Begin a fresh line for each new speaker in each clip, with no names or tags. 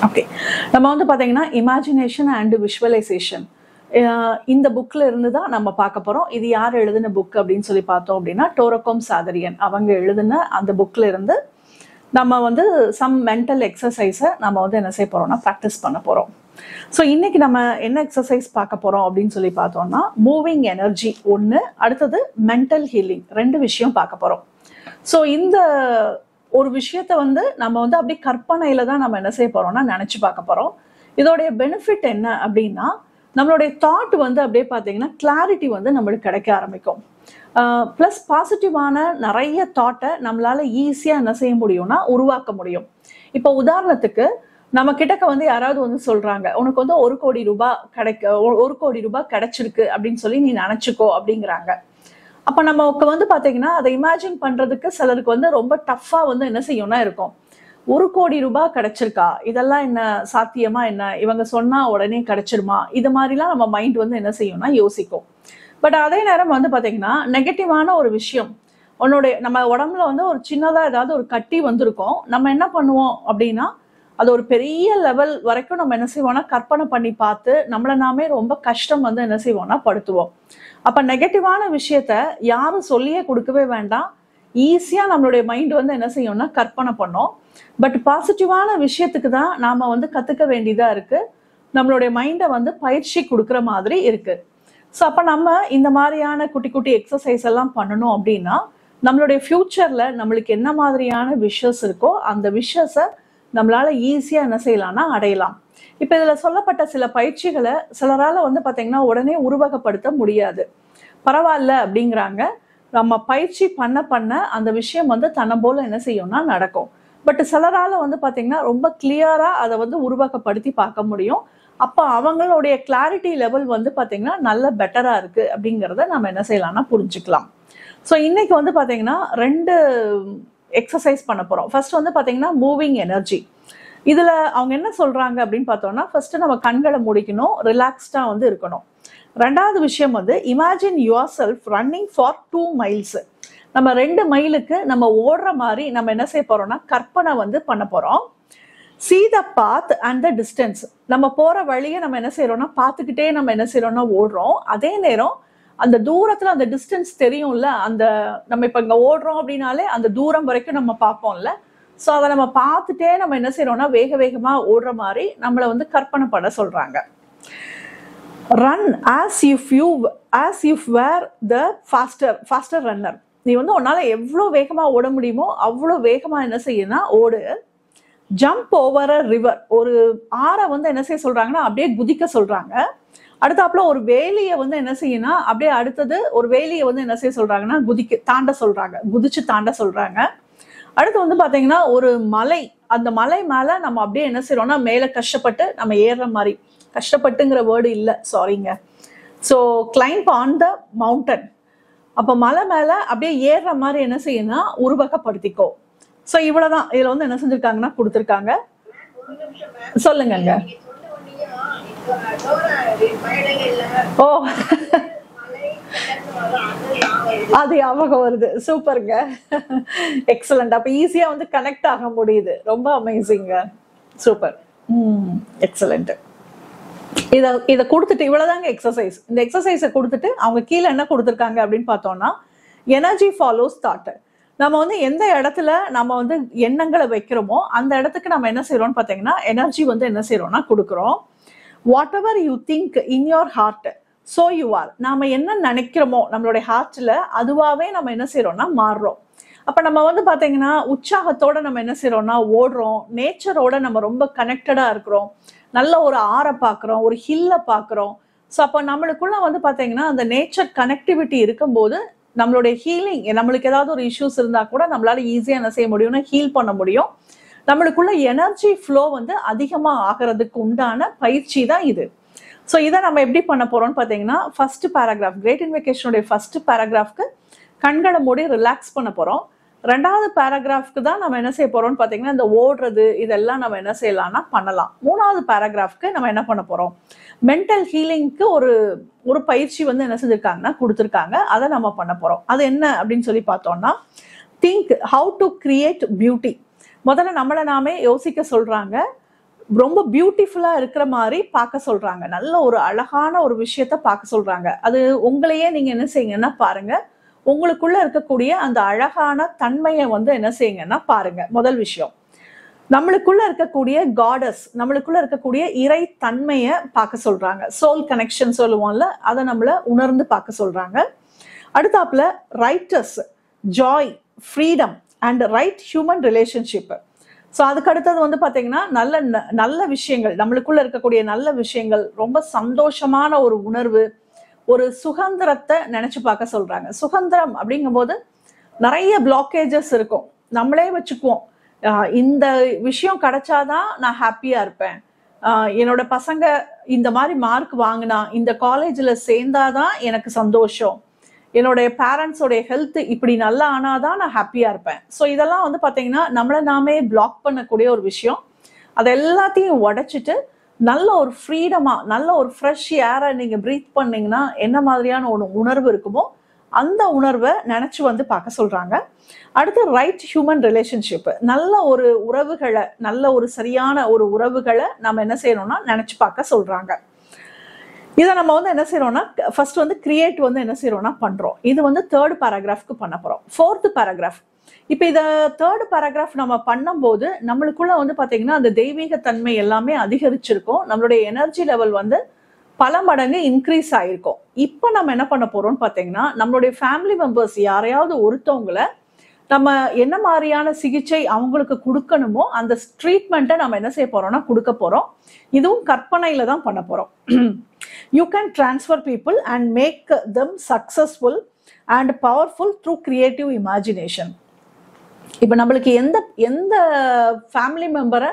Okay, நம்ம வந்து பார்த்தீங்கன்னா இமேஜினேஷன் அண்ட் விஷுவலைசேஷன் இந்த புக்கில் இருந்து தான் நம்ம பார்க்க போகிறோம். இது யார் எழுதின புக் அப்படின்னு சொல்லி பார்த்தோம் அப்படின்னா டோரகோம் சாதரியன் அவங்க எழுதின அந்த புக்கில் இருந்து நம்ம வந்து சம் மென்டல் எக்ஸசைஸை நம்ம வந்து என்ன செய்ய போகிறோம்னா ப்ராக்டிஸ் பண்ண போகிறோம். ஸோ இன்னைக்கு நம்ம என்ன எக்ஸசைஸ் பார்க்க போகிறோம் அப்படின்னு சொல்லி பார்த்தோம்னா மூவிங் எனர்ஜி ஒன்று, அடுத்தது மென்டல் ஹீலிங், ரெண்டு விஷயம் பார்க்க போகிறோம். ஸோ இந்த ஒரு விஷயத்த வந்து நம்ம வந்து அப்படியே கற்பனையில தான் நம்ம என்ன செய்ய போறோம்னா நினைச்சு பார்க்க போறோம். இதோடைய பெனிஃபிட் என்ன அப்படின்னா நம்மளுடைய தாட் வந்து அப்படியே பார்த்தீங்கன்னா கிளாரிட்டி வந்து நம்மளுக்கு கிடைக்க ஆரம்பிக்கும். ப்ளஸ் பாசிட்டிவான நிறைய தாட்டை நம்மளால ஈஸியாக என்ன செய்ய முடியும்னா உருவாக்க முடியும். இப்போ உதாரணத்துக்கு நம்ம கிட்டக்க வந்து யாராவது வந்து சொல்றாங்க, உனக்கு வந்து 1 கோடி ரூபாய் 1 கோடி ரூபாய் கிடைச்சிருக்கு அப்படின்னு சொல்லி நீ நினைச்சுக்கோ அப்படிங்கிறாங்க. அப்ப நமக்கு வந்து பாத்தீங்கன்னா அதை இமேஜின் பண்றதுக்கு சிலருக்கு வந்து ரொம்ப டஃப்பா வந்து என்ன செய்யும்னா இருக்கும். 1 கோடி ரூபாய் கிடைச்சிருக்கா, இதெல்லாம் என்ன சாத்தியமா, என்ன இவங்க சொன்னா உடனே கிடைச்சிருமா, இது மாதிரிலாம் நம்ம மைண்ட் வந்து என்ன செய்யும்னா யோசிக்கும். பட் அதே நேரம் வந்து பாத்தீங்கன்னா நெகட்டிவான ஒரு விஷயம் நம்ம உடம்புல வந்து ஒரு சின்னதா ஏதாவது ஒரு கட்டி வந்திருக்கும், நம்ம என்ன பண்ணுவோம் அப்படின்னா அது ஒரு பெரிய லெவல் வரைக்கும் நம்ம என்ன செய்வோம்னா கற்பனை பண்ணி பார்த்து நம்மளை நாமே ரொம்ப கஷ்டம் வந்து என்ன செய்வோம்னா படுத்துவோம். அப்ப நெகட்டிவான விஷயத்த யாரும் சொல்லியே கொடுக்கவே வேண்டாம், ஈஸியா நம்மளுடைய மைண்ட் வந்து என்ன செய்யும்னா கற்பனை பண்ணோம். பட் பாசிட்டிவான விஷயத்துக்கு தான் நாம வந்து கத்துக்க வேண்டியதா இருக்கு, நம்மளுடைய மைண்டை வந்து பயிற்சி கொடுக்குற மாதிரி இருக்கு. ஸோ அப்ப நம்ம இந்த மாதிரியான குட்டி குட்டி எக்ஸசைஸ் எல்லாம் பண்ணணும் அப்படின்னா நம்மளுடைய ஃபியூச்சர்ல நம்மளுக்கு என்ன மாதிரியான விஷஸ் இருக்கோ அந்த விஷஸை நம்மளால ஈஸியா என்ன செய்யலாம்னா அடையலாம். இப்ப இதுல சொல்லப்பட்ட சில பயிற்சிகளை சிலரால வந்து பாத்தீங்கன்னா உடனே உருவகப்படுத்த முடியாது, பரவாயில்ல அப்படிங்கிறாங்க. நம்ம பயிற்சி பண்ண பண்ண அந்த விஷயம் வந்து தன்னை போல என்ன செய்யும்னா நடக்கும். பட் சிலரால வந்து பாத்தீங்கன்னா ரொம்ப கிளியரா அதை வந்து உருவகப்படுத்தி பார்க்க முடியும். அப்ப அவங்களுடைய கிளாரிட்டி லெவல் வந்து பாத்தீங்கன்னா நல்ல பெட்டரா இருக்கு அப்படிங்கிறத நம்ம என்ன செய்யலாம்னா புரிஞ்சுக்கலாம். ஸோ இன்னைக்கு வந்து பாத்தீங்கன்னா 2 எக்ஸசைஸ் பண்ண போறோம். ஃபர்ஸ்ட் வந்து பாத்தீங்கன்னா மூவிங் எனர்ஜி. இதுல அவங்க என்ன சொல்றாங்க அப்படின்னு பார்த்தோம்னா ஃபர்ஸ்ட் நம்ம கண்களை மூடிக்கணும், ரிலாக்ஸ்டா வந்து இருக்கணும். ரெண்டாவது விஷயம் வந்து imagine your self running for 2 miles. நம்ம 2 மைலுக்கு நம்ம ஓடுற மாதிரி நம்ம என்ன செய்ய போறோம்னா கற்பனை வந்து பண்ண போறோம். See the path and the distance. நம்ம போற வழியை நம்ம என்ன செய்யறோம்னா பார்த்துக்கிட்டே நம்ம என்ன செய்யறோம்னா ஓடுறோம். அதே நேரம் அந்த தூரத்துல அந்த டிஸ்டன்ஸ் தெரியும்ல, அந்த நம்ம இப்ப இங்க ஓடுறோம் அப்படின்னாலே அந்த தூரம் வரைக்கும் நம்ம பார்ப்போம்ல. ஸோ அதை நம்ம பார்த்துட்டே நம்ம என்ன செய்யறோம்னா வேக வேகமா ஓடுற மாதிரி நம்மளை வந்து கற்பனை பண்ண சொல்றாங்க. Run as if were the faster runner. நீ வந்து உன்னால எவ்வளோ வேகமா ஓட முடியுமோ அவ்வளோ வேகமா என்ன செய்யணும்னா ஓடு. ஜம்ப் ஓவர் அ ரிவர். ஒரு ஆறை வந்து என்ன செய்ய சொல்றாங்கன்னா அப்படியே குதிக்க சொல்றாங்க. அடுத்தாப்புல ஒரு வேலியை வந்து என்ன செய்யணும் அப்படியே அடுத்தது ஒரு வேலியை வந்து என்ன செய்ய சொல்றாங்கன்னா குதிச்சு தாண்ட சொல்றாங்க. அடுத்து வந்து பாத்தீங்கன்னா ஒரு மலை, அந்த மலை மேல நம்ம அப்படியே என்ன செய்யறோம்னா மேல கஷ்டப்பட்டு நம்ம ஏறுற மாதிரி, கஷ்டப்பட்டுங்கிற வேர்டு இல்லை, சாரிங்க. So climb on the mountain. அப்ப மலை மேல அப்படியே ஏறுற மாதிரி என்ன செய்யணும்னா உருவகப்படுத்திக்கோ. ஸோ இவ்வளவுதான் இதுல வந்து என்ன செஞ்சிருக்காங்கன்னா கொடுத்துருக்காங்க. சொல்லுங்க. ஓ அது ஞாபகம் வருது, சூப்பருங்க, எக்ஸலண்ட். அப்ப ஈஸியா வந்து கனெக்ட் ஆக முடியுது, ரொம்ப அமேசிங்க, சூப்பர், எக்ஸலண்ட். இத கொடுத்துட்டு இவ்வளவுதாங்க எக்ஸசைஸ். இந்த எக்ஸசைஸை கொடுத்துட்டு அவங்க கீழே என்ன கொடுத்துருக்காங்க அப்படின்னு பார்த்தோம்னா எனர்ஜி ஃபாலோஸ் தாட். நம்ம வந்து எந்த இடத்துல நம்ம வந்து எண்ணங்களை வைக்கிறோமோ அந்த இடத்துக்கு நம்ம என்ன செய்யறோம்னு பார்த்தீங்கன்னா எனர்ஜி வந்து என்ன செய்யறோம்னா கொடுக்குறோம். Whatever you think in your heart so you are. நாம என்ன நினைக்கிறோமோ நம்மளுடைய ஹார்ட்ல அதுவாவே நம்ம என்ன செய்யறோம்னா மாறுறோம். அப்ப நம்ம வந்து பாத்தீங்கன்னா உற்சாகத்தோட நம்ம என்ன செய்யறோம்னா ஓடுறோம், நேச்சரோட நம்ம ரொம்ப கனெக்டடா இருக்கிறோம், நல்ல ஒரு ஆறை பாக்குறோம், ஒரு ஹில்ல பாக்குறோம். ஸோ அப்போ நம்மளுக்குள்ள வந்து பாத்தீங்கன்னா அந்த நேச்சர் கனெக்டிவிட்டி இருக்கும்போது நம்மளுடைய ஹீலிங், நம்மளுக்கு ஏதாவது ஒரு இஷ்யூஸ் இருந்தா கூட நம்மளால ஈஸியா என்ன செய்ய முடியும்னா ஹீல் பண்ண முடியும். நம்மளுக்குள்ள எனர்ஜி ஃப்ளோ வந்து அதிகமா ஆகிறதுக்கு உண்டான பயிற்சி தான் இது. ஸோ இதை நம்ம எப்படி பண்ண போறோம்னு பார்த்தீங்கன்னா ஃபர்ஸ்ட் பேராகிராஃப், கிரேட் இன்வெகேஷனுடைய ஃபர்ஸ்ட் பேராகிராஃப்க்கு கண்களை மூடி ரிலாக்ஸ் பண்ண போறோம். 2வது பேராகிராஃப்க்கு தான் நம்ம என்ன செய்ய போறோம்னு பார்த்தீங்கன்னா இந்த ஓடுறது இதெல்லாம் நம்ம என்ன செய்யலாம்னா பண்ணலாம். 3வது பேராகிராஃப்க்கு நம்ம என்ன பண்ண போறோம், மென்டல் ஹீலிங்க்கு ஒரு பயிற்சி வந்து என்ன செஞ்சிருக்காங்கன்னா கொடுத்துருக்காங்க, அதை நம்ம பண்ண போறோம். அது என்ன அப்படின்னு சொல்லி பார்த்தோம்னா think how to create beauty. முதல்ல நம்மளை நாமே யோசிக்க சொல்றாங்க. ரொம்ப பியூட்டிஃபுல்லா இருக்கிற மாதிரி பார்க்க சொல்றாங்க. நல்ல ஒரு அழகான ஒரு விஷயத்த பார்க்க சொல்றாங்க. அது உங்களையே நீங்க என்ன செய்யுங்கன்னா பாருங்க. உங்களுக்குள்ள இருக்கக்கூடிய அந்த அழகான தன்மையை வந்து என்ன செய்யுங்கன்னா பாருங்க. முதல் விஷயம், நம்மளுக்குள்ள இருக்கக்கூடிய காடஸ், நம்மளுக்குள்ள இருக்கக்கூடிய இறை தன்மையை பார்க்க சொல்றாங்க. சோல் கனெக்ஷன் சொல்லுவோம்ல, அதை நம்மள உணர்ந்து பார்க்க சொல்றாங்க. அடுத்தாப்புல righteous, Joy, freedom and right human relationship. So அதுக்கு அடுத்தது வந்து பார்த்தீங்கன்னா நல்ல விஷயங்கள், நம்மளுக்குள்ள இருக்கக்கூடிய நல்ல விஷயங்கள், ரொம்ப சந்தோஷமான ஒரு உணர்வு, ஒரு சுதந்திரத்தை நினைச்சு பார்க்க சொல்றாங்க. சுதந்திரம் அப்படிங்கும்போது நிறைய பிளாக்கேஜஸ் இருக்கும், நம்மளே வச்சுக்குவோம். இந்த விஷயம் கிடைச்சாதான் நான் ஹாப்பியா இருப்பேன், என்னோட பசங்க இந்த மாதிரி மார்க் வாங்கினா, இந்த காலேஜில் சேர்ந்தாதான் எனக்கு சந்தோஷம், என்னுடைய பேரண்ட்ஸோடைய ஹெல்த் இப்படி நல்லா ஆனாதான் நான் ஹாப்பியா இருப்பேன். ஸோ இதெல்லாம் வந்து பார்த்தீங்கன்னா நம்மளை நாமே பிளாக் பண்ணக்கூடிய ஒரு விஷயம். அதை எல்லாத்தையும் உடைச்சிட்டு நல்ல ஒரு ஃப்ரீடமா, நல்ல ஒரு ஃப்ரெஷ் ஏரை நீங்க ப்ரீத் பண்ணீங்கன்னா என்ன மாதிரியான ஒரு உணர்வு இருக்குமோ அந்த உணர்வை நினைச்சு வந்து பார்க்க சொல்றாங்க. அடுத்து ரைட் ஹியூமன் ரிலேஷன்ஷிப், நல்ல ஒரு உறவுகளை, நல்ல ஒரு சரியான ஒரு உறவுகளை நம்ம என்ன செய்யணும்னா நினைச்சு பார்க்க சொல்றாங்க. இதை நம்ம வந்து என்ன செய்யறோம்னா ஃபர்ஸ்ட் வந்து கிரியேட் வந்து என்ன செய்யறோம்னா பண்றோம். இது வந்து 3rd பேராகிராஃப்க்கு பண்ண போறோம். 4th பேராகிராஃப், இப்போ இதை 3rd பேராகிராஃப் நம்ம பண்ணும்போது நம்மளுக்குள்ள வந்து பாத்தீங்கன்னா அந்த தெய்வீக தன்மை எல்லாமே அதிகரிச்சிருக்கும், நம்மளுடைய எனர்ஜி லெவல் வந்து பல மடங்கு இன்க்ரீஸ் ஆயிருக்கும். இப்போ நம்ம என்ன பண்ண போறோம்னு பாத்தீங்கன்னா நம்மளுடைய ஃபேமிலி மெம்பர்ஸ் யாரையாவது ஒருத்தவங்களை நம்ம என்ன மாதிரியான சிகிச்சை அவங்களுக்கு கொடுக்கணுமோ அந்த ட்ரீட்மெண்ட்டை நம்ம என்ன செய்ய போறோம்னா கொடுக்க போறோம். இதுவும் கற்பனையில தான் பண்ண போறோம். You can transfer people and make them successful and powerful through creative imagination. இப்போ நம்மளுக்கு எந்த ஃபேமிலி மெம்பரை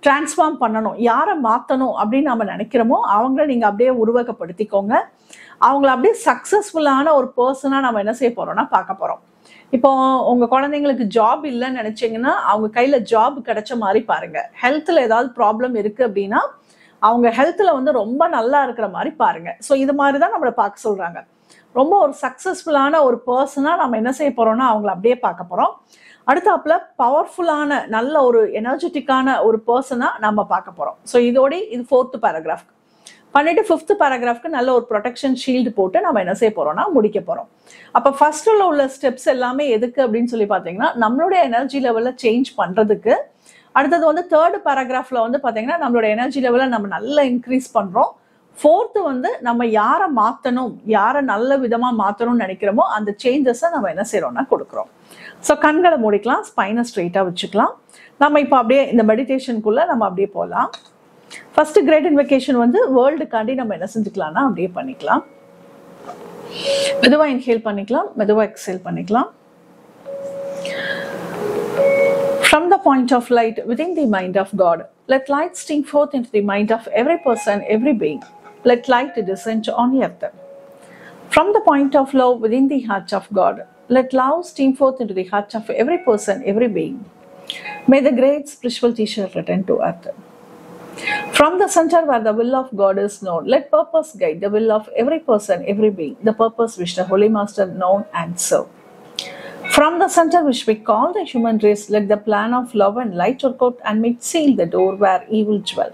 டிரான்ஸ்ஃபார்ம் பண்ணணும், யாரை மாற்றணும் அப்படின்னு நம்ம நினைக்கிறோமோ அவங்கள நீங்கள் அப்படியே உருவகப்படுத்திக்கோங்க. அவங்கள அப்படியே சக்ஸஸ்ஃபுல்லான ஒரு பர்சனாக நம்ம என்ன செய்ய போகிறோம்னா பார்க்க போகிறோம். இப்போ உங்கள் குழந்தைங்களுக்கு ஜாப் இல்லைன்னு நினச்சிங்கன்னா அவங்க கையில் ஜாப் கிடைச்ச மாதிரி பாருங்கள். ஹெல்த்தில் ஏதாவது ப்ராப்ளம் இருக்குது அப்படின்னா அவங்க ஹெல்த்தில் வந்து ரொம்ப நல்லா இருக்கிற மாதிரி பாருங்க. ஸோ இது மாதிரி தான் நம்மளை பார்க்க சொல்கிறாங்க. ரொம்ப ஒரு சக்ஸஸ்ஃபுல்லான ஒரு பர்சனாக நம்ம என்ன செய்ய போகிறோம்னா அவங்கள அப்படியே பார்க்க போகிறோம். அடுத்தாப்புல பவர்ஃபுல்லான நல்ல ஒரு எனர்ஜெட்டிக்கான ஒரு பர்சனாக நம்ம பார்க்க போகிறோம். ஸோ இதோட இது 4th பேராகிராஃப் பண்ணிட்டு 5th பேராகிராஃப்க்கு நல்ல ஒரு ப்ரொடெக்ஷன் ஷீல்டு போட்டு நம்ம என்ன செய்ய போகிறோம்னா முடிக்க போகிறோம். அப்போ ஃபர்ஸ்ட்டில் உள்ள ஸ்டெப்ஸ் எல்லாமே எதுக்கு அப்படின்னு சொல்லி பார்த்தீங்கன்னா நம்மளுடைய எனர்ஜி லெவலில் சேஞ்ச் பண்ணுறதுக்கு. அடுத்தது வந்து 3rd பேராகிராஃப்ல வந்து பார்த்தீங்கன்னா நம்மளோட எனர்ஜி லெவலை நம்ம நல்லா இன்க்ரீஸ் பண்ணுறோம். 4th வந்து நம்ம யாரை மாற்றணும், யாரை நல்ல விதமாக மாற்றணும்னு நினைக்கிறோமோ அந்த சேஞ்சஸை நம்ம என்ன செய்யறோம்னா கொடுக்குறோம். ஸோ கண்களை மூடிக்கலாம், ஸ்பைனை ஸ்ட்ரெயிட்டாக வச்சுக்கலாம். நம்ம இப்போ அப்படியே இந்த மெடிடேஷனுக்குள்ளே நம்ம அப்படியே போகலாம். ஃபர்ஸ்ட் கிரேட் இன்வெகேஷன் வந்து வேர்ல்டுக்காண்டி நம்ம என்ன செஞ்சுக்கலாம்னா அப்படியே பண்ணிக்கலாம். மெதுவாக இன்ஹேல் பண்ணிக்கலாம், மெதுவாக எக்ஸேல் பண்ணிக்கலாம். From the point of light within the mind of God, let light stream forth into the mind of every person, every being. Let light descend on earth. From the point of love within the heart of God, let love stream forth into the heart of every person, every being. May the great spiritual teacher return to earth. From the center where the will of God is known, let purpose guide the will of every person, every being, the purpose which the Holy Master known and serve. From the center which we call the human race, let the plan of love and light work out and make seal the door where evil dwell.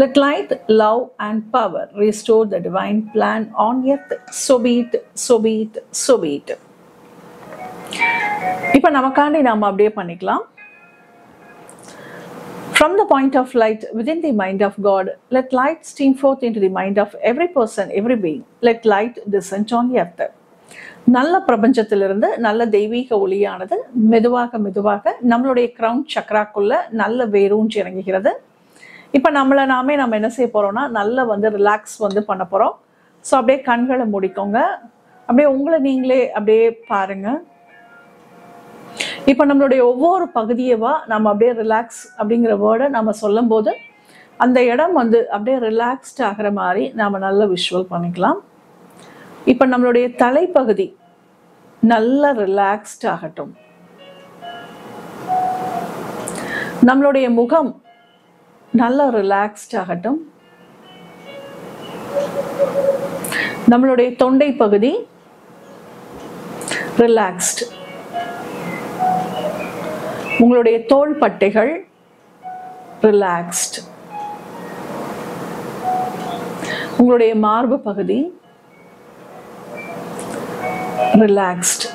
Let light, love and power restore the divine plan on earth. So be it, so be it, so be it. இப்போ நமக்காண்டி நாம அப்படியே பண்ணிக்கலாம். From the point of light within the mind of God, let light stream forth into the mind of every person, every being. Let light descend on earth. நல்ல பிரபஞ்சத்திலிருந்து நல்ல தெய்வீக ஒளியானது மெதுவாக மெதுவாக நம்மளுடைய கிரவுன் சக்ராக்குள்ள நல்ல வேரூன்றி இறங்குகிறது. இப்போ நம்மளை நாமே நம்ம என்ன செய்ய போறோம்னா நல்லா வந்து ரிலாக்ஸ் வந்து பண்ண போறோம். ஸோ அப்படியே கண்களை மூடிக்கோங்க, அப்படியே உங்களை நீங்களே அப்படியே பாருங்க. இப்போ நம்மளுடைய ஒவ்வொரு பகுதியவா நம்ம அப்படியே ரிலாக்ஸ் அப்படிங்கிற வேர்டை நம்ம சொல்லும் போது அந்த இடம் வந்து அப்படியே ரிலாக்ஸ்ட் ஆகிற மாதிரி நாம நல்லா விஷுவல் பண்ணிக்கலாம். இப்போ நம்மளுடைய தலைப்பகுதி நல்லா ரிலாக்ஸ்ட் ஆகட்டும். நம்மளுடைய முகம் நல்லா ரிலாக்ஸ்ட் ஆகட்டும். நம்மளுடைய தொண்டை பகுதி ரிலாக்ஸ்ட். உங்களுடைய தோள்பட்டைகள் ரிலாக்ஸ்ட். உங்களுடைய மார்பு பகுதி ரிலாக்ஸ்ட்.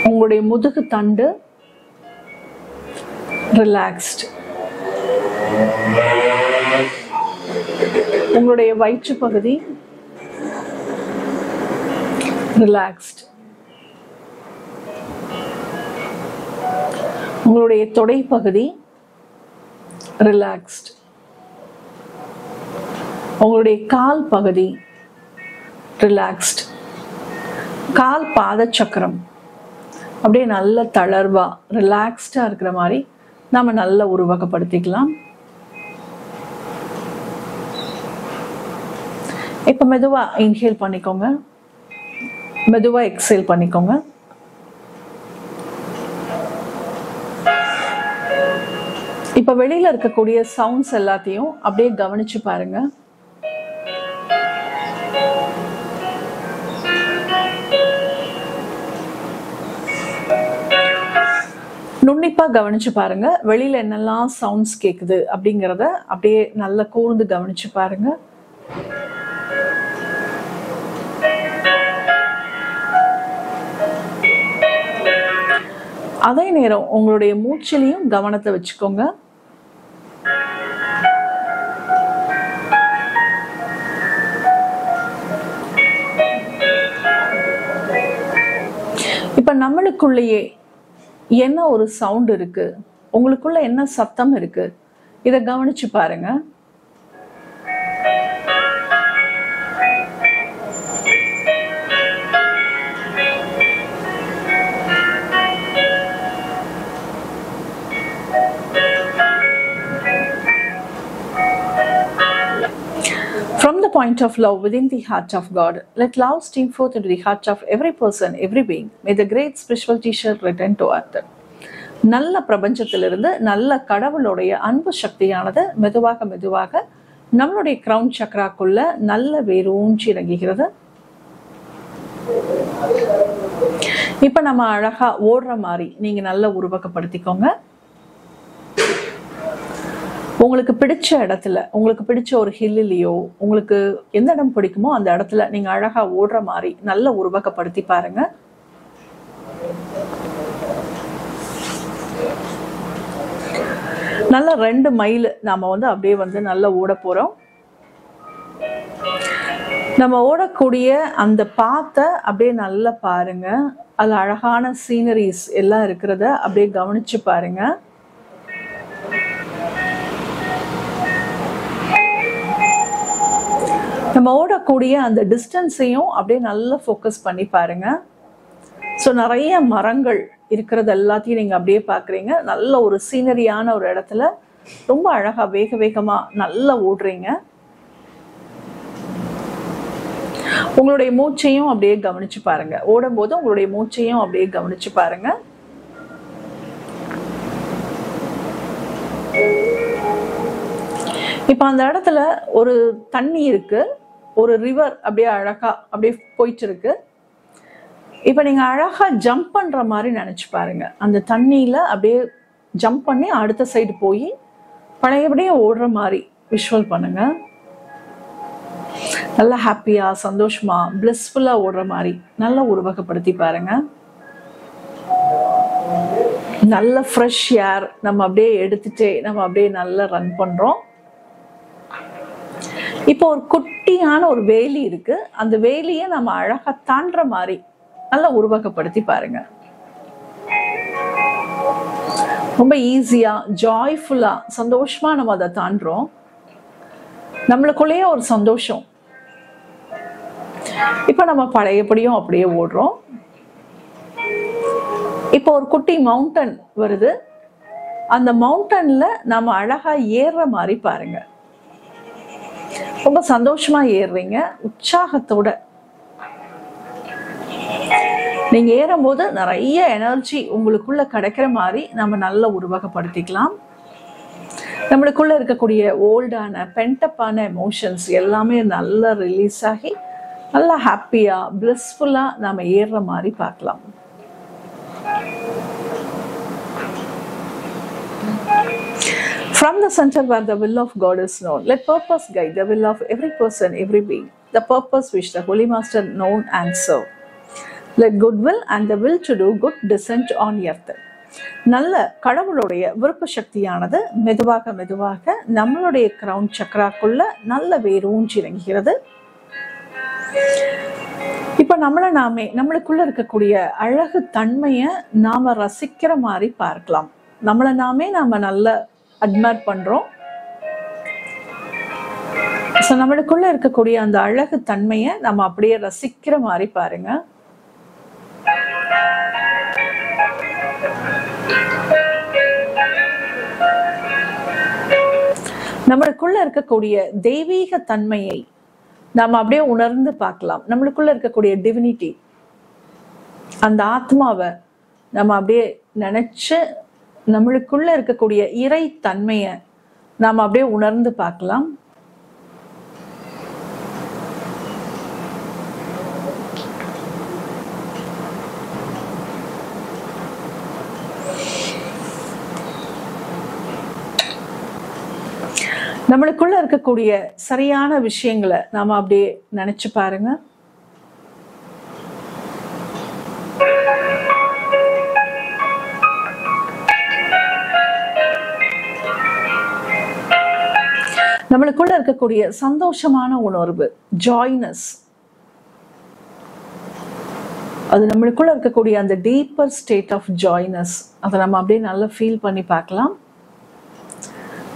உங்களுடைய முதுகு தண்டு ரிலாக்ஸ்ட். உங்களுடைய வயிற்று பகுதி ரிலாக்ஸ்ட். உங்களுடைய தொடை பகுதி ரிலாக்ஸ்ட். உங்களுடைய கால் பகுதி ரிலாக்ஸ்ட். கால் பாத சக்கரம் அப்படியே நல்ல தளர்வா ரிலாக்ஸ்டா இருக்கிற மாதிரி நாம நல்லா உருவகப்படுத்திக்கலாம். இப்ப மெதுவா இன்ஹேல் பண்ணிக்கோங்க, மெதுவா எக்ஸேல் பண்ணிக்கோங்க. இப்ப வெளியில இருக்கக்கூடிய சவுண்ட்ஸ் எல்லாத்தையும் அப்படியே கவனிச்சு பாருங்க. நுண்ணிப்பா கவனிச்சு பாருங்க, வெளியில என்னெல்லாம் சவுண்ட்ஸ் கேக்குது அப்படிங்கறத அப்படியே நல்லா கூர்ந்து கவனிச்சு பாருங்க. அதே நேரம் உங்களுடைய மூச்சிலையும் கவனத்தை வச்சுக்கோங்க. இப்ப நம்மளுக்குள்ளேயே என்ன ஒரு சவுண்ட் இருக்கு, உங்களுக்குள்ள என்ன சத்தம் இருக்கு, இத கவனிச்சு பாருங்க. From the point of love within the heart of God, let love stream forth into the heart of every person, every being. May the great spiritual teacher return to earth. நல்ல பிரபஞ்சத்திலிருந்து நல்ல கடவுளுடைய அன்பு சக்தியானது மெதுவாக மெதுவாக நம்மளுடைய கிரவுன் சக்கராக்குள்ள நல்ல வேரூன்றி இறங்குகிறது. இப்ப நம்ம அழகா ஓடுற மாதிரி நீங்க நல்ல உருவகப்படுத்திக்கோங்க. உங்களுக்கு பிடிச்ச இடத்துல, உங்களுக்கு பிடிச்ச ஒரு ஹில்லிலையோ, உங்களுக்கு எந்த இடம் பிடிக்குமோ அந்த இடத்துல நீங்க அழகா ஓடுற மாதிரி நல்ல உருவகப்படுத்தி பாருங்க. நல்ல 2 மைல் நாம அப்படியே நல்லா ஓட போறோம். நம்ம ஓடக்கூடிய அந்த பாத்தை அப்படியே நல்லா பாருங்க. அது அழகான சீனரிஸ் எல்லாம் இருக்கிறத அப்படியே கவனிச்சு பாருங்க. நம்ம ஓடக்கூடிய அந்த டிஸ்டன்ஸையும் அப்படியே நல்லா ஃபோக்கஸ் பண்ணி பாருங்க. ஸோ நிறைய மரங்கள் இருக்கிறது எல்லாத்தையும் நீங்க அப்படியே பாக்குறீங்க. நல்ல ஒரு சீனரியான ஒரு இடத்துல ரொம்ப அழகா வேக வேகமா நல்லா ஓடுறீங்க. உங்களுடைய மூச்சையும் அப்படியே கவனிச்சு பாருங்க. ஓடும்போது உங்களுடைய மூச்சையும் அப்படியே கவனிச்சு பாருங்க. இப்ப அந்த இடத்துல ஒரு தண்ணி இருக்கு, ஒரு ரிவர் அப்படியே அழகா அப்படியே போயிட்டு இருக்கு. இப்ப நீங்க அழகா ஜம்ப் பண்ற மாதிரி நினைச்சு பாருங்க. அந்த தண்ணியில அப்படியே ஜம்ப் பண்ணி அடுத்த சைடு போய் பழையபடியே ஓடுற மாதிரி விஷுவல் பண்ணுங்க. நல்லா ஹாப்பியா, சந்தோஷமா, பிளிஸ்ஃபுல்லா ஓடுற மாதிரி நல்லா உருவகப்படுத்தி பாருங்க. நல்ல ஃப்ரெஷ் ஏர் நம்ம அப்படியே எடுத்துட்டே நம்ம அப்படியே நல்லா ரன் பண்றோம். இப்போ ஒரு குட்டியான ஒரு வேலி இருக்கு. அந்த வேலியை நம்ம அழகா தாண்டுற மாதிரி நல்லா உருவகப்படுத்தி பாருங்க. ரொம்ப ஈஸியா, ஜாய்ஃபுல்லா, சந்தோஷமா நம்ம அதை தாண்டுறோம். நம்மளுக்குள்ளேயே ஒரு சந்தோஷம். இப்ப நம்ம பழையபடியும் அப்படியே ஓடுறோம். இப்போ ஒரு குட்டி மவுண்டன் வருது. அந்த மவுண்டன்ல நம்ம அழகா ஏறுற மாதிரி பாருங்க. ரொம்ப சந்தோஷமா ஏறுறீங்க, உற்சாகத்தோட. நீங்க ஏறும்போது நிறைய எனர்ஜி உங்களுக்குள்ள கிடைக்கிற மாதிரி நம்ம நல்லா உருவகப்படுத்திக்கலாம். நம்மளுக்குள்ள இருக்கக்கூடிய ஓல்டான பென்டப்பான எமோஷன்ஸ் எல்லாமே நல்லா ரிலீஸ் ஆகி நல்லா ஹாப்பியா, பிளிஸ்ஃபுல்லா நாம ஏறுற மாதிரி பார்க்கலாம். From the center where the will of God is known, let purpose guide the will of every person, every being. The purpose which the Holy Master known and serve. Let goodwill and the will to do good descend on earth. நல்ல கடவுளுடைய விருப்ப சக்தியானது மெதுவாக மெதுவாக நம்மளுடைய crown சக்கராக்குள்ள நல்ல வேரூன்றி இறங்குகிறது. இப்ப நம்மளுக்குள்ள இருக்கக்கூடிய அழகு தன்மையை நாம ரசிக்கிற மாதிரி பார்க்கலாம். நாம நல்ல அட்மைர் பண்றோம். நம்மளுக்குள்ள இருக்கக்கூடிய அந்த அழகு தன்மையை நம்ம அப்படியே ரசிக்கிற மாதிரி பாருங்க. நம்மளுக்குள்ள இருக்கக்கூடிய தெய்வீக தன்மையை நாம அப்படியே உணர்ந்து பார்க்கலாம். நம்மளுக்குள்ள இருக்கக்கூடிய டிவினிட்டி, அந்த ஆத்மாவை நம்ம அப்படியே நினைச்சு நம்மளுக்குள்ள இருக்கக்கூடிய இறை தன்மையை நாம அப்படியே உணர்ந்து பார்க்கலாம். நம்மளுக்குள்ள இருக்கக்கூடிய சரியான விஷயங்களை நாம அப்படியே நினைச்சு பாருங்க. நம்மளுக்குள்ள இருக்கக்கூடிய சந்தோஷமான உணர்வு, ஜாய்னஸ், அது நம்மளுக்குள்ள இருக்கக்கூடிய அந்த டீப்பர் ஸ்டேட் ஆஃப் ஜாய்னஸ், அதை நம்ம அப்படியே நல்லா ஃபீல் பண்ணி பார்க்கலாம்.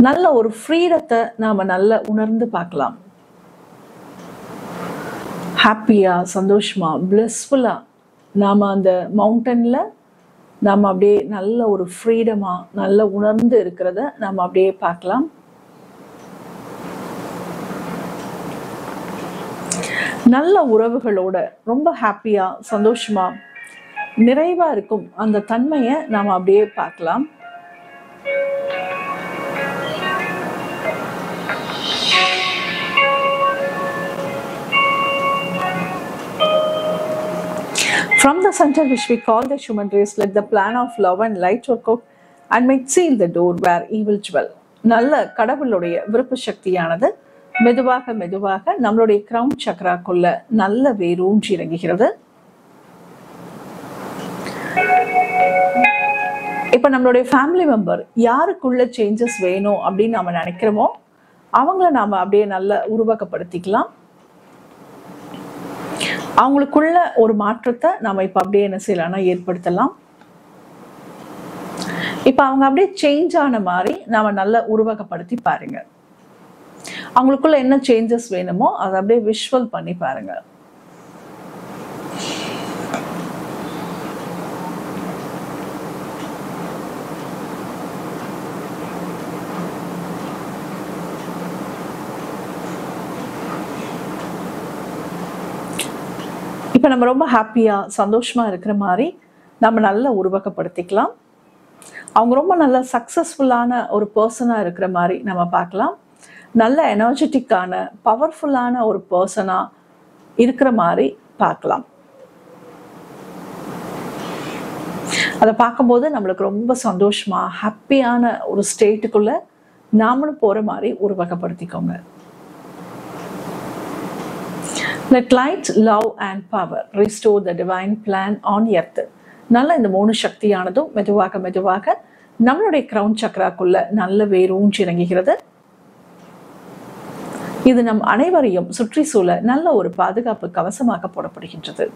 நல்ல ஒரு ஃப்ரீடத்தை நாம நல்லா உணர்ந்து பார்க்கலாம். ஹாப்பியா, சந்தோஷமா, பிளஸ்ஃபுல்லா நாம அந்த மவுண்டன்ல நாம அப்படியே நல்ல ஒரு ஃப்ரீடமா நல்ல உணர்ந்து இருக்கிறத நாம அப்படியே பார்க்கலாம். நல்ல உறவுகளோட ரொம்ப ஹாப்பியா, சந்தோஷமா, நிறைவா இருக்கும் அந்த தன்மையை நாம அப்படியே பார்க்கலாம். From the center which we call the human race, let the plan of love and light work out and make seal the door where evil dwell. நல்ல கடவுளுடைய விருப்ப சக்தியானது மெதுவாக மெதுவாக நம்மளுடைய கிரவுன் சக்கராக்குள்ள நல்ல வேரூன்றி இறங்குகிறது. இப்ப நம்மளுடைய ஃபேமிலி மெம்பர் யாருக்குள்ள சேஞ்சஸ் வேணும் அப்படின்னு நாம நினைக்கிறோமோ அவங்கள நாம அப்படியே நல்லா உருவாக்கப்படுத்திக்கலாம். அவங்களுக்குள்ள ஒரு மாற்றத்தை நாம இப்ப அப்படியே என்ன செய்யலாம்னா ஏற்படுத்தலாம். இப்ப அவங்க அப்படியே சேஞ்ச் ஆன மாதிரி நாம நல்லா உருவகப்படுத்தி பாருங்க. அவங்களுக்குள்ள என்ன சேஞ்சஸ் வேணுமோ அதை அப்படியே விஷுவல் பண்ணி பாருங்க. இப்ப நம்ம ரொம்ப ஹாப்பியா, சந்தோஷமா இருக்கிற மாதிரி நம்ம நல்லா உருவகப்படுத்திக்கலாம். அவங்க ரொம்ப நல்ல சக்சஸ்ஃபுல்லான ஒரு பர்சனா இருக்கிற மாதிரி நம்ம பார்க்கலாம். நல்ல எனர்ஜெட்டிக்கான, பவர்ஃபுல்லான ஒரு பர்சனா இருக்கிற மாதிரி பார்க்கலாம். அதை பார்க்கும்போது நம்மளுக்கு ரொம்ப சந்தோஷமா, ஹாப்பியான ஒரு ஸ்டேட்டுக்குள்ள நாமளும் போற மாதிரி உருவகப்படுத்திக்கோங்க. Let light, love and power restore the divine plan on earth. நல்ல இந்த 3 சக்தியானதும் மெதுவாக மெதுவாக நம்மளுடைய கிரவுன் சக்கராக்குள்ள நல்ல வேரூன்றி இறங்குகிறது. இது நம் அனைவரையும் சுற்றி சூழ நல்ல ஒரு பாதுகாப்பு கவசமாக போடப்படுகின்றது.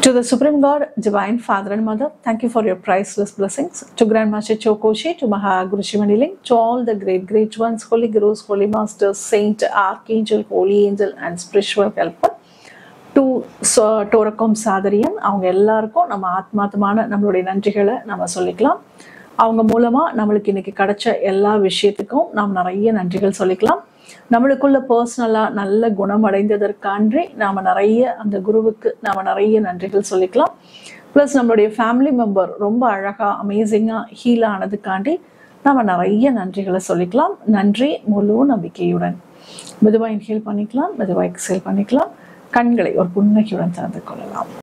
To the Supreme God, Divine Father and Mother, thank you for your priceless blessings. To Grandmaster Chokoshi, to Mahaguru Shivaniling, to all the great ones, Holy Gurus, Holy Masters, Saint, Archangel, Holy Angel and Spiritual Helper, to Torakom Sadarian, அவங்க எல்லாருக்கும் நம்ம ஆத்மார்த்தமான நம்மளுடைய நன்றிகளை நம்ம சொல்லிக்கலாம். அவங்க மூலமா நம்மளுக்கு இன்னைக்கு கிடைச்ச எல்லா விஷயத்துக்கும் நாம் நிறைய நன்றிகள் சொல்லிக்கலாம். நம்மளுக்குள்ள பர்சனலாக நல்ல குணம் அடைந்ததற்கான்றே நாம் நிறைய அந்த குருவுக்கு நாம் நிறைய நன்றிகள் சொல்லிக்கலாம். ப்ளஸ் நம்மளுடைய ஃபேமிலி மெம்பர் ரொம்ப அழகாக அமேசிங்காக ஹீல் ஆனதுக்காண்டி நாம் நிறைய நன்றிகளை சொல்லிக்கலாம். நன்றி முழு நம்பிக்கையுடன். மெதுவாக இன்ஹேல் பண்ணிக்கலாம், மெதுவாக எக்ஸேல் பண்ணிக்கலாம். கண்களை ஒரு புன்னகையுடன் திறந்து கொள்ளலாம்.